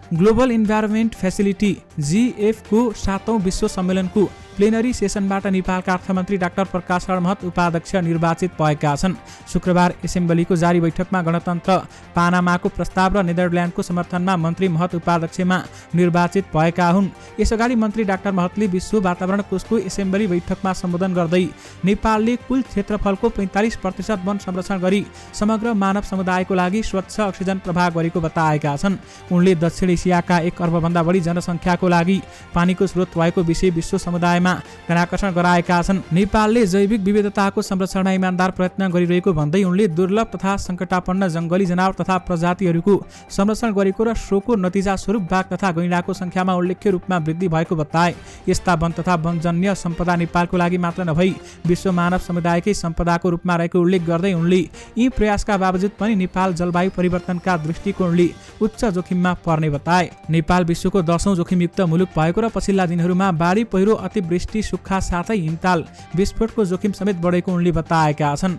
ग्लोबल इन्भाइरोमेन्ट फेसिलिटी GF को 7औं विश्व सम्मेलनको प्लेनरी सेसनबाट नेपालका अर्थमन्त्री डाक्टर प्रकाश महत उपाध्यक्ष निर्वाचित भएका छन्। शुक्रबार एसेम्बलीको जारी बैठकमा गणतन्त्र पानामाको प्रस्ताव र नेदरल्यान्डको समर्थनमा मन्त्री महत उपाध्यक्षमा निर्वाचित भएका हुन्। यसअगाडि मन्त्री डाक्टर महतले विश्व वातावरण कोषको एसेम्बली बैठकमा सम्बोधन गर्दै नेपालले कुल क्षेत्रफलको 45% वन संरक्षण गरी समग्र मानव समुदायको लागि स्वच्छ अक्सिजन प्रवाह गरेको बताएका छन्। उनले दक्षिण एसियाका 1 अर्बभन्दा बढी जनसङ्ख्याको लागि पानीको स्रोत भएको विषय विश्व समुदायमा ध्यानाकर्षण गराएका छन्। नेपालले जैविक विविधताको संरक्षणमा इमानदार प्रयत्न गरिरहेको भन्दै उनले दुर्लभ तथा सङ्कटापन्न जङ्गली जनावर तथा प्रजातिहरूको संरक्षण गरेको र सोको नतिजा स्वरूप बाघ तथा गैंडाको संख्यामा उल्लेख्य रूपमा वृद्धि भएको बताए। यस्ता वन तथा वनजन्य सम्पदा नेपालको लागि मात्र नभई विश्व मानव समुदायकै सम्पदाको रूपमा रहेको उल्लेख गर्दै उनले यी प्रयासका बावजुद पनि नेपाल जलवायु परिवर्तनका दृष्टिकोणले उच्च जोखिममा पर्ने बताए। नेपाल विश्वको 10औं जोखिमयुक्त मुलुक भएको र पछिल्ला दिनहरूमा बाढी, पहिरो, अतिवृष्टि, सुक्खा साथै हिमताल विस्फोटको जोखिम समेत बढेको उनले बताएका छन्।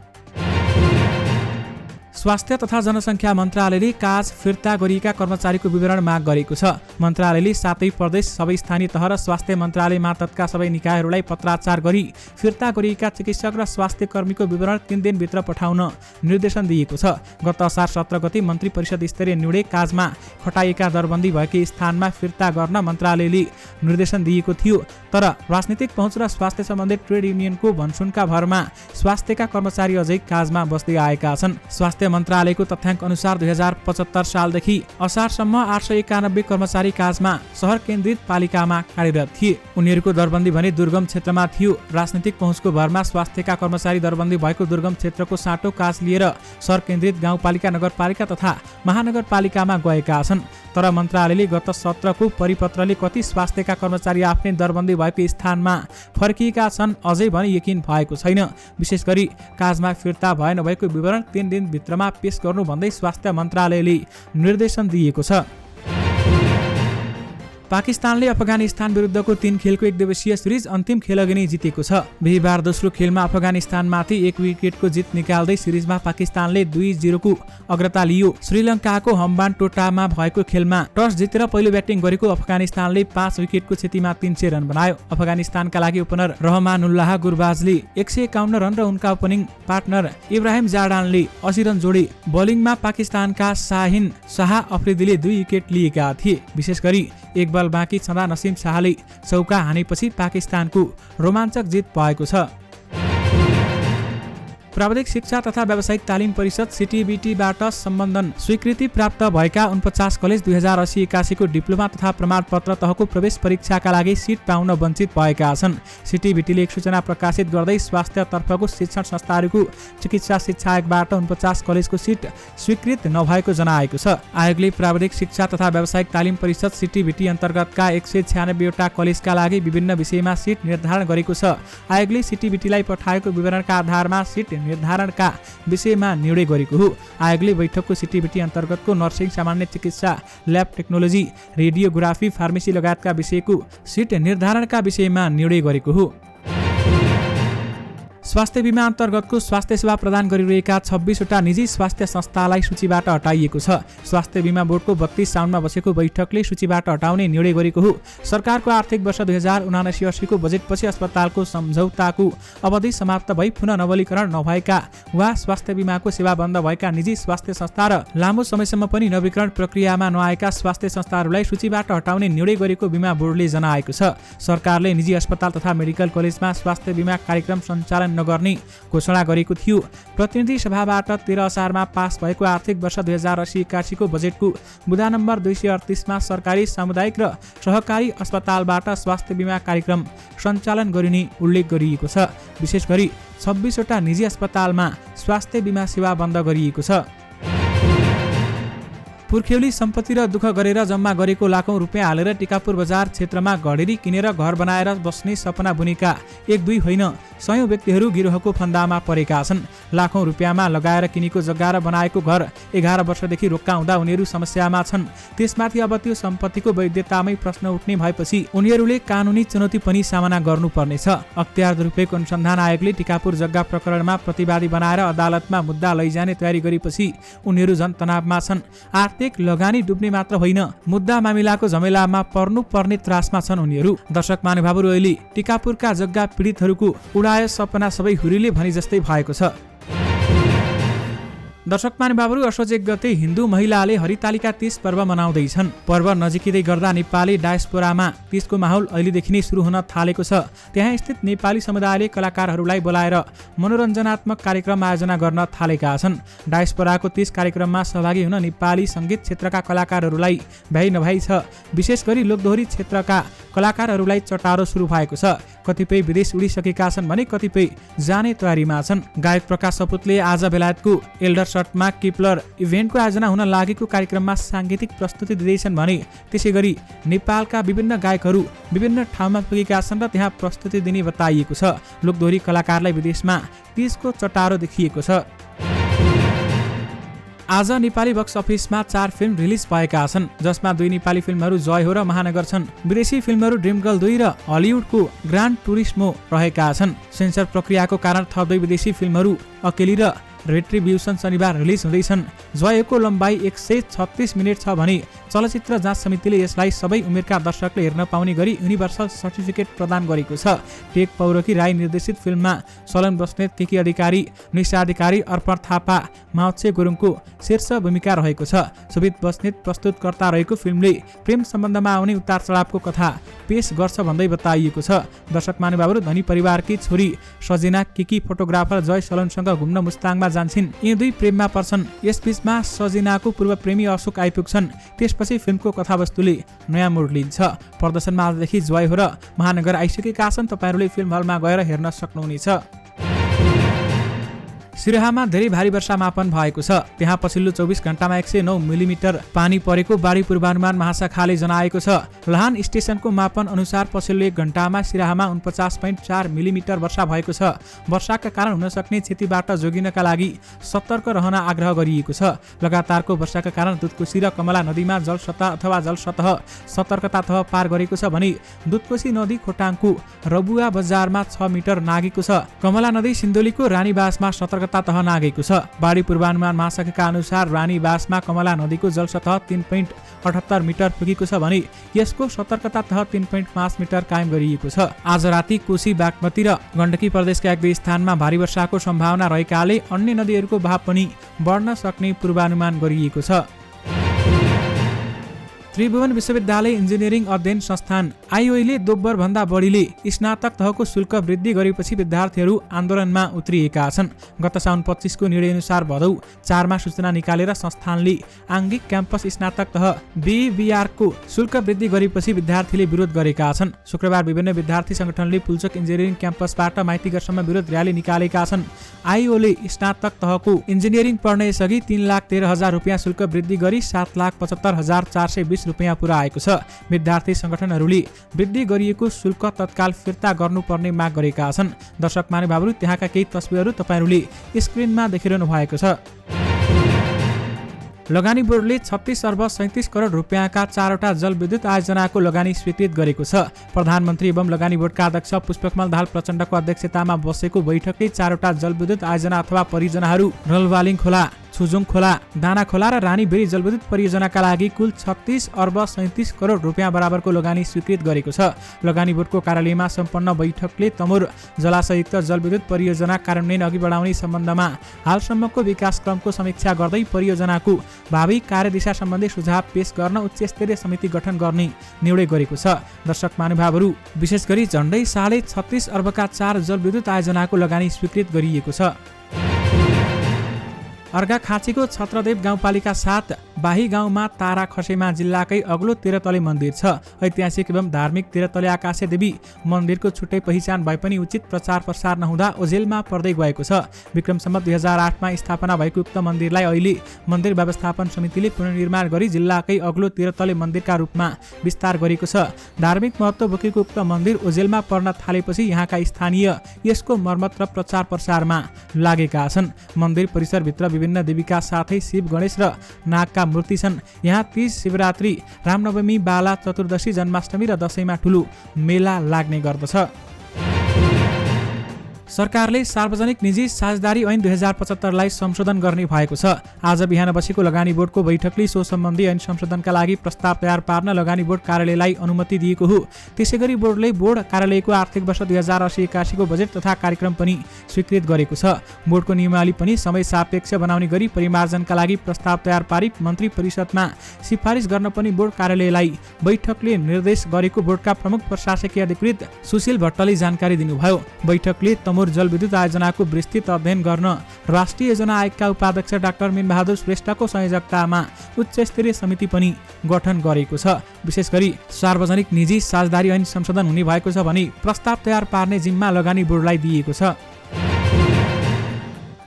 स्वास्थ्य तथा जनसङ्ख्या मन्त्रालयले काज फिर्ता गरिएका कर्मचारीको विवरण माग गरेको छ। मन्त्रालयले 7 प्रदेश, सबै स्थानीय तह र स्वास्थ्य मन्त्रालय मातहतका सबै निकायहरूलाई पत्राचार गरी फिर्ता गरिएका चिकित्सक र स्वास्थ्य कर्मीको विवरण 3 दिनभित्र पठाउन निर्देशन दिएको छ। गत असार 17 गते मन्त्री परिषद स्तरीय निर्णय काजमा खटाइएका दरबन्दी भएकै स्थानमा फिर्ता गर्न मन्त्रालयले निर्देशन दिएको थियो। तर राजनीतिक पहुँच र स्वास्थ्य सम्बन्धित ट्रेड युनियनको भनसुनका भरमा स्वास्थ्यका कर्मचारी अझै काजमा बस्दै आएका छन्। स्वास्थ्य मन्त्रालयको तथ्याङ्क अनुसार 2075 सालदेखि असारसम्म 891 कर्मचारी काजमा शहर केन्द्रित पालिकामा कार्यरत थिए। उनीहरूको दरबन्दी भने दुर्गम क्षेत्रमा थियो। राजनीतिक पहुँचको भरमा स्वास्थ्यका कर्मचारी दरबन्दी भएको दुर्गम क्षेत्रको साटो काज लिएर शहर केन्द्रित गाउँपालिका, नगरपालिका तथा महानगरपालिकामा गएका छन्। तर मन्त्रालयले गत सत्रको परिपत्रले कति स्वास्थ्यका कर्मचारी आफ्नै दरबन्दी भएको स्थानमा फर्किएका छन् अझै भने यकिन भएको छैन। विशेष गरी काजमा फिर्ता भए नभएको विवरण 3 दिनभित्रमा उपलब्धमा पेश गर्नु भन्दै स्वास्थ्य मन्त्रालयले निर्देशन दिएको छ। पाकिस्तानले अफगानिस्तान विरुद्धको 3 खेलको एकदिवसीय सिरिज अन्तिम खेलअघि नै जितेको छ। बिहीबार दोस्रो खेलमा अफगानिस्तानमाथि 1 विकेटको जित निकाल्दै सिरिजमा पाकिस्तानले 2-0 को अग्रता लियो। श्रीलङ्काको हम्बानटोटामा भएको खेलमा टस जितेर पहिलो ब्याटिङ गरेको अफगानिस्तानले 5 विकेटको क्षतिमा 300 रन बनायो। अफगानिस्तानका लागि ओपनर रहमानुल्लाह गुरबाजले 151 रन र उनका ओपनिङ पार्टनर इब्राहिम जार्डानले 80 रन जोडे। बोलिङमा पाकिस्तानका शाहिन शाह अफ्रिदीले 2 विकेट लिएका थिए। विशेष गरी एक बल बाँकी छँदा नसीम शाहले चौका हानेपछि पाकिस्तानको रोमाञ्चक जित भएको छ। प्राविधिक शिक्षा तथा व्यावसायिक तालिम परिषद सिटिबिटीबाट सम्बन्धन स्वीकृति प्राप्त भएका 49 कलेज 2080-81 को डिप्लोमा तथा प्रमाणपत्र तहको प्रवेश परीक्षाका लागि सिट पाउन वञ्चित भएका छन्। सिटिबिटीले एक सूचना प्रकाशित गर्दै स्वास्थ्यतर्फको शिक्षण संस्थाहरूको चिकित्सा शिक्षा आयोगबाट 49 कलेजको सिट स्वीकृत नभएको जनाएको छ। आयोगले प्राविधिक शिक्षा तथा व्यावसायिक तालिम परिषद सिटिबिटी अन्तर्गतका 196 वटा कलेजका लागि विभिन्न विषयमा सिट निर्धारण गरेको छ। आयोगले सिटिबिटीलाई पठाएको विवरणका आधारमा सिट निर्धारणका विषयमा निर्णय गरेको हो। आयोगले बैठकको सिटिबिटी अन्तर्गतको नर्सिङ, सामान्य चिकित्सा, ल्याब टेक्नोलोजी, रेडियोग्राफी, फार्मेसी लगायतका विषयको सिट निर्धारणका विषयमा निर्णय गरेको हो। स्वास्थ्य बीमा अन्तर्गतको स्वास्थ्य सेवा प्रदान गरिरहेका 26 वटा निजी स्वास्थ्य संस्थालाई सूचीबाट हटाइएको छ। स्वास्थ्य बीमा बोर्डको 32 साउनमा बसेको बैठकले सूचीबाट हटाउने निर्णय गरेको हो। सरकारको आर्थिक वर्ष 2079-80 को बजेटपछि अस्पतालको सम्झौताको अवधि समाप्त भई पुनः नवीकरण नभएका वा स्वास्थ्य बीमाको सेवा बन्द भएका निजी स्वास्थ्य संस्था र लामो समयसम्म पनि नवीकरण प्रक्रियामा नआएका स्वास्थ्य संस्थाहरूलाई सूचीबाट हटाउने निर्णय गरेको बीमा बोर्डले जनाएको छ। सरकारले निजी अस्पताल तथा मेडिकल कलेजमा स्वास्थ्य बीमा कार्यक्रम सञ्चालन नगर्ने घोषणा गरेको थियो। प्रतिनिधि सभाबाट 13 असारमा पास भएको आर्थिक वर्ष 2080-81 को बजेटको बुँदा नम्बर 238 मा सरकारी, सामुदायिक र सहकारी अस्पतालबाट स्वास्थ्य बीमा कार्यक्रम सञ्चालन गरिने उल्लेख गरिएको छ। विशेष गरी 26 वटा निजी अस्पतालमा स्वास्थ्य बीमा सेवा बन्द गरिएको छ। पुर्ख्यौली सम्पत्ति र दुःख गरेर जम्मा गरेको लाखौं रुपियाँ हालेर टिकापुर बजार क्षेत्रमा घडेरी किनेर घर बनाएर बस्ने सपना बुनेका 1-2 होइन, 100 व्यक्तिहरू गिरोहको फन्दामा परेका छन्। लाखौं रुपियाँमा लगाएर किनेको जग्गा र बनाएको घर 11 वर्षदेखि रोक्का हुँदा उनीहरू समस्यामा छन्। त्यसमाथि अब त्यो सम्पत्तिको वैधतामै प्रश्न उठ्ने भएपछि उनीहरूले कानुनी चुनौती पनि सामना गर्नुपर्नेछ। अख्तियार दुरुपयोग अनुसन्धान आयोगले टिकापुर जग्गा प्रकरणमा प्रतिवादी बनाएर अदालतमा मुद्दा लैजाने तयारी गरेपछि उनीहरू झन् तनावमा छन्। आर्थिक लगानी डुब्ने मात्र होइन, मुद्दा मामिलाको झमेलामा पर्नुपर्ने त्रासमा छन् उनीहरू। दर्शक महानुभावहरू, अहिले टिकापुरका जग्गा पीडितहरूको उडायो सपना सबै हुरीले भने जस्तै भएको छ। दर्शक महानुभावहरू, असोज 1 गते हिन्दू महिलाले हरितालिका तीज पर्व मनाउँदैछन्। पर्व नजिकिँदै गर्दा नेपाली डायस्पोरामा तीजको माहौल अहिलेदेखि नै सुरु हुन थालेको छ। त्यहाँ स्थित नेपाली समुदायले कलाकारहरूलाई बोलाएर मनोरञ्जनात्मक कार्यक्रम आयोजना गर्न थालेका छन्। डायस्पोराको तीज कार्यक्रममा सहभागी हुन नेपाली सङ्गीत क्षेत्रका कलाकारहरूलाई भ्याइ नभ्याइ छ। विशेष गरी लोकदोहोरी क्षेत्रका कलाकारहरूलाई चटारो सुरु भएको छ। कतिपय विदेश उडिसकेका छन् भने कतिपय जाने तयारीमा छन्। गायक प्रकाश सपुतले आज बेलायतको एल्डरसटमा किपलर इभेन्टको आयोजना हुन लागेको कार्यक्रममा साङ्गीतिक प्रस्तुति दिँदैछन् भने त्यसै गरी नेपालका विभिन्न गायकहरू विभिन्न ठाउँमा पुगेका छन् र त्यहाँ प्रस्तुति दिने बताइएको छ। लोकदोहोरी कलाकारलाई विदेशमा तीजको चटारो देखिएको छ। आज नेपाली बक्स अफिसमा 4 फिल्म रिलिज भएका छन्, जसमा 2 नेपाली फिल्महरू जय हो र महानगर छन्। विदेशी फिल्महरू ड्रिम गर्ल 2 र हलिउडको ग्रान्ड टुरिस्मो रहेका छन्। सेन्सर प्रक्रियाको कारण थप 2 विदेशी फिल्महरू अकेली र रेट्रिब्युसन शनिबार रिलिज हुँदैछन्। जयको लम्बाइ 136 मिनेट छ भने चलचित्र जाँच समितिले यसलाई सबै उमेरका दर्शकले हेर्न पाउने गरी युनिभर्सल सर्टिफिकेट प्रदान गरेको छ। टेक पौरकी राई निर्देशित फिल्ममा सलन बस्नेत, केकी अधिकारी, निशा अधिकारी, अर्पण थापा, माउच्छे गुरुङको शीर्ष भूमिका रहेको छ। सुबित बस्नेत प्रस्तुतकर्ता रहेको फिल्मले प्रेम सम्बन्धमा आउने उतार चढावको कथा पेश गर्छ भन्दै बताइएको छ। दर्शक महानुभावहरू, धनी परिवारकी छोरी सजिना केकी फोटोग्राफर जय सलनसँग घुम्न मुस्ताङमा जान्छन्। यी 2 प्रेममा पर्छन्। यसबीचमा सजिनाको पूर्व प्रेमी अशोक आइपुग्छन्। त्यसपछि फिल्मको कथावस्तुले नयाँ मोड लिन्छ। प्रदर्शनमा आजदेखि जय हो र महानगर आइसकेका छन्। तपाईहरूले फिल्म हलमा गएर हेर्न सक्नुहुनेछ। सिराहामा धेरै भारी वर्षा मापन भएको छ। त्यहाँ पछिल्लो 24 घण्टामा 109 मिलिमिटर पानी परेको बाढी पूर्वानुमान महाशाखाले जनाएको छ। लहान स्टेसनको मापन अनुसार पछिल्लो 1 घण्टामा सिराहामा 49.4 मिलिमिटर वर्षा भएको छ। वर्षाका कारण हुन सक्ने क्षतिबाट जोगिनका लागि सतर्क रहन आग्रह गरिएको छ। लगातारको वर्षाका कारण दुधकोशी र कमला नदीमा जलसतह अथवा जलसतह सतर्कता तह पार गरेको छ भने दुधकोशी नदी खोटाङको रबुवा बजारमा 6 मिटर नागेको छ। कमला नदी सिन्धुलीको रानीबासमा सतर्कता तह नागेको छ। बाढी पूर्वानुमान महाशाखाका अनुसार रानीबासमा कमला नदीको जलसतह 3.78 मिटर पुगेको छ भने यसको सतर्कता तह 3.5 मिटर कायम गरिएको छ। आज राति कोशी, बागमती र गण्डकी प्रदेशका 1-2 स्थानमा भारी वर्षाको सम्भावना रहेकाले अन्य नदीहरूको बहाव पनि बढ्न सक्ने पूर्वानुमान गरिएको छ। त्रिभुवन विश्वविद्यालय इन्जिनियरिङ अध्ययन संस्थान आइओईले दोब्बर भन्दा बढीले स्नातक तहको शुल्क वृद्धि गरेपछि विद्यार्थीहरू आन्दोलनमा उत्रिएका छन्। गत साउन 25 को निर्णय अनुसार भदौ 4 मा सूचना निकालेर संस्थानले आङ्गिक क्याम्पस स्नातक तह बीबीआरको शुल्क वृद्धि गरेपछि विद्यार्थीले विरोध गरेका छन्। शुक्रबार विभिन्न विद्यार्थी संगठनले पुल्चोक इन्जिनियरिङ क्याम्पसबाट माइतीघरसम्म विरोध र्याली निकालेका छन्। आइओले स्नातक तहको इन्जिनियरिङ पढ्न यसअघि 3,13,000 रुपियाँ शुल्क वृद्धि गरी 7,75,420 रुपियाँ पुर्याएको छ। विद्यार्थी संगठनहरूले वृद्धि गरिएको शुल्क तत्काल फिर्ता गर्नुपर्ने माग गरेका छन्। दर्शक महानुभावहरू, त्यहाँका केही तस्बिरहरू तपाईहरूले स्क्रिनमा देखिरहनु भएको छ। लगानी बोर्डले 36 अर्ब 37 करोड रुपियाँका 4वटा जलविद्युत आयोजनाको लगानी स्वीकृत गरेको छ। प्रधानमन्त्री एवं लगानी बोर्डका अध्यक्ष पुष्पकमल दाहाल प्रचण्डको अध्यक्षतामा बसेको बैठकले 4वटा जलविद्युत आयोजना अथवा परियोजनाहरू रलवालिङ खोला, छुजुङ खोला, दाना खोला र रानीबेरी जलविद्युत परियोजनाका लागि कुल 36 अर्ब 37 करोड रुपियाँ बराबरको लगानी स्वीकृत गरेको छ। लगानी बोर्डको कार्यालयमा सम्पन्न बैठकले तमोर जलाशययुक्त जलविद्युत परियोजना कार्यान्वयन अघि बढाउने सम्बन्धमा हालसम्मको विकासक्रमको समीक्षा गर्दै परियोजनाको भावी कार्यदिशा सम्बन्धी सुझाव पेश गर्न उच्च स्तरीय समिति गठन गर्ने निर्णय गरेको छ। दर्शक महानुभावहरू, विशेष गरी झण्डै 36 अर्बका 4 जलविद्युत आयोजनाको लगानी स्वीकृत गरिएको छ। अर्घाखाँचीको छत्रदेव गाउँपालिका 7 बाही गाउँमा तारा खसेमा जिल्लाकै अग्लो तेह्रतले मन्दिर छ। ऐतिहासिक एवं धार्मिक तेह्रतले आकाशे देवी मन्दिरको छुट्टै पहिचान भए पनि उचित प्रचार प्रसार नहुँदा ओझेलमा पर्दै गएको छ। विक्रम सम्वत 2008 मा स्थापना भएको उक्त मन्दिरलाई अहिले मन्दिर व्यवस्थापन समितिले पुनर्निर्माण गरी जिल्लाकै अग्लो तेह्रतले मन्दिरका रूपमा विस्तार गरेको छ। धार्मिक महत्त्व बोकेको उक्त मन्दिर ओझेलमा पर्न थालेपछि यहाँका स्थानीय यसको मर्मत र प्रचार प्रसारमा लागेका छन्। मन्दिर परिसरभित्र विभिन्न देवीका साथै शिव, गणेश र नागका मूर्ति छन्। यहाँ तीज, शिवरात्रि, रामनवमी, बाला, चतुर्दशी, जन्माष्टमी र दशैंमा ठुलो मेला लाग्ने गर्दछ। सरकारले सार्वजनिक निजी साझेदारी ऐन 2075 लाई संशोधन गर्ने भएको छ। आज बिहान बसेको लगानी बोर्डको बैठकले सो सम्बन्धी ऐन संशोधनका लागि प्रस्ताव तयार पार्न लगानी बोर्ड कार्यालयलाई अनुमति दिएको हो। त्यसैगरी बोर्डले बोर्ड कार्यालयको आर्थिक वर्ष 2080-81 को बजेट तथा कार्यक्रम पनि स्वीकृत गरेको छ। बोर्डको नियमावली पनि समय सापेक्ष बनाउने गरी परिमार्जनका लागि प्रस्ताव तयार पारी मन्त्री परिषदमा सिफारिस गर्न पनि बोर्ड कार्यालयलाई बैठकले निर्देश गरेको बोर्डका प्रमुख प्रशासकीय अधिकृत सुशील भट्टले जानकारी दिनुभयो। बैठकले तमोर जलविद्युत आयोजनाको विस्तृत अध्ययन गर्न राष्ट्रिय योजना आयोगका उपाध्यक्ष डाक्टर मीनबहादुर श्रेष्ठको संयोजकतामा उच्च स्तरीय समिति पनि गठन गरेको छ। विशेष गरी सार्वजनिक निजी साझेदारी ऐन संशोधन हुने भएको छ भने प्रस्ताव तयार पार्ने जिम्मा लगानी बोर्डलाई दिएको छ।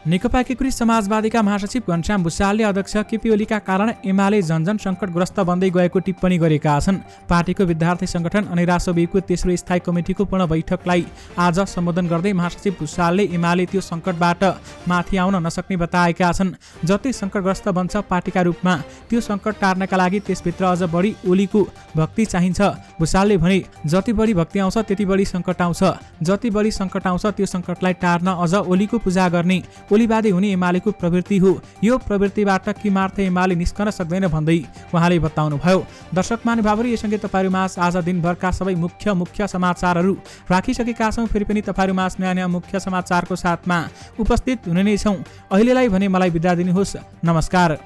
नेकपा एकीकृत समाजवादीका महासचिव घनश्याम भुसालले अध्यक्ष केपी ओलीका कारण एमाले झन्झन सङ्कटग्रस्त बन्दै गएको टिप्पणी गरेका छन्। पार्टीको विद्यार्थी संगठन अनि रासोबीको तेस्रो स्थायी कमिटीको पूर्ण बैठकलाई आज सम्बोधन गर्दै महासचिव भुसालले एमाले त्यो सङ्कटबाट माथि आउन नसक्ने बताएका छन्। जति सङ्कटग्रस्त बन्छ पार्टीका रूपमा त्यो सङ्कट टार्नका लागि त्यसभित्र अझ बढी ओलीको भक्ति चाहिन्छ। भुसालले भने जति बढी भक्ति आउँछ त्यति बढी सङ्कट आउँछ, जति बढी सङ्कट आउँछ त्यो सङ्कटलाई टार्न अझ ओलीको पूजा गर्ने ओलीवादी हुने एमालेको प्रवृत्ति हो। यो प्रवृत्तिबाट किमार्थ एमाले निस्कन सक्दैन भन्दै उहाँले बताउनुभयो। दर्शक महानुभावहरू, यससँगै तपाईँहरूमा आज दिनभरका सबै मुख्य समाचारहरू राखिसकेका छौँ। फेरि पनि तपाईँहरूमा नयाँ मुख्य समाचारको साथमा उपस्थित हुने नै छौँ। अहिलेलाई भने मलाई बिदा दिनुहोस्। नमस्कार।